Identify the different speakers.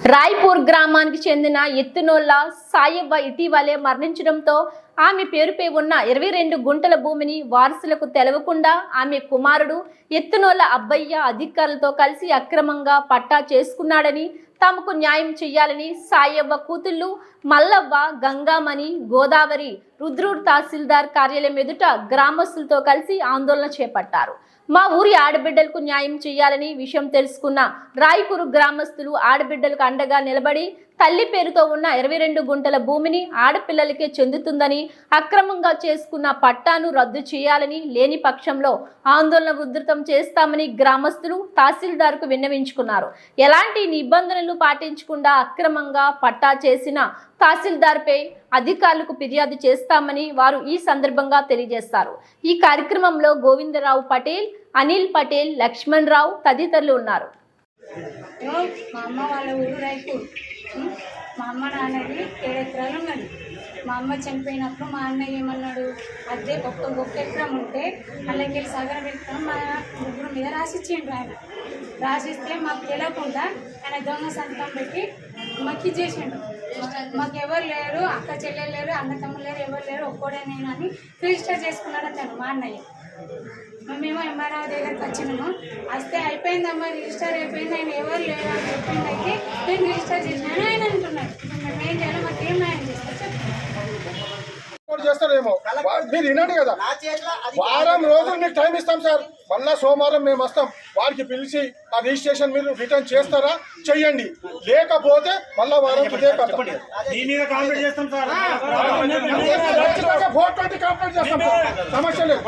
Speaker 1: రాయ్పూర్ గ్రామానికి చెందిన ఎత్తునోళ్ల సాయవ్వ ఇటీవలే మరణించడంతో ఆమె పేరుపై ఉన్న 22 గుంటల భూమిని వారసులకు తెలవకుండా ఆమె కుమారుడు ఎత్తునోళ్ల అబ్బయ్య అధికారులతో కలిసి అక్రమంగా పట్టా చేసుకున్నాడని, తమకు న్యాయం చేయాలని సాయవ్వ కూతుళ్లు మల్లవ్వ, గంగామణి, గోదావరి రుద్రూర్ తహసీల్దార్ కార్యాలయం ఎదుట గ్రామస్తులతో కలిసి ఆందోళన చేపట్టారు. మా ఊరి ఆడబిడ్డలకు న్యాయం చేయాలని విషయం తెలుసుకున్న రాయ్పూర్ గ్రామస్తులు ఆడబిడ్డలకు అండగా నిలబడి తల్లి పేరుతో ఉన్న 22 గుంటల భూమిని ఆడపిల్లలకే చెందుతుందని, అక్రమంగా చేసుకున్న పట్టాను రద్దు చేయాలని, లేని పక్షంలో ఆందోళన ఉధృతం చేస్తామని గ్రామస్తులు తహసీల్దార్కు విన్నవించుకున్నారు. ఎలాంటి నిబంధనలు పాటించకుండా అక్రమంగా పట్టా చేసిన తహసీల్దార్పై అధికారులకు ఫిర్యాదు చేస్తామని వారు ఈ సందర్భంగా తెలియజేస్తారు. ఈ కార్యక్రమంలో గోవిందరావు పటేల్, అనిల్ పటేల్, లక్ష్మణ్ రావు తదితరులు ఉన్నారు.
Speaker 2: మా అమ్మ వాళ్ళ ఊరు రాయ్పూర్. మా అమ్మ నాన్నది 7 ఎకరాలు ఉన్నది. మా అమ్మ చనిపోయినప్పుడు మా అన్నయ్య ఏమన్నాడు, అదే ఒక్క ఎకరం ఉంటే అలాగే సగం ఎకరం మా ముగ్గురు మీద రాసిచ్చిండ్రు. ఆయన రాసిస్తే మాకు తెలియకుండా ఆయన దొంగ సంతకం పెట్టి మాకు ఇచ్చేసిండు. మాకు ఎవరు లేరు, అక్క చెల్లెలు లేరు, అన్న తమ్ముళ్ళు లేరు, ఎవరు లేరు, ఒక్కడే నేను అని రిజిస్టర్ చేసుకున్నాడు అతను మా అన్నయ్య. మేము ఎంఆర్ఓ దగ్గరికి వచ్చినాము. వస్తే అయిపోయిందమ్మా, రిజిస్టర్ అయిపోయింది, ఆయన ఎవరు లేరు అని చెప్పింది. అయితే నేను రిజిస్టర్ చేసినాను ఆయన అంటున్నాడు. మేము ఏం చేయాలి, మాకు ఏం న్యాయం
Speaker 3: చేస్తారేమో మీరు వినండి కదా. వారం రోజులు మీకు టైం ఇస్తాం సార్. మళ్ళా సోమవారం మేము వస్తాం. వారికి పిలిచి ఆ రిజిస్ట్రేషన్ మీరు రిటర్న్ చేస్తారా చెయ్యండి, లేకపోతే మళ్ళా వారం సమస్య లేదు.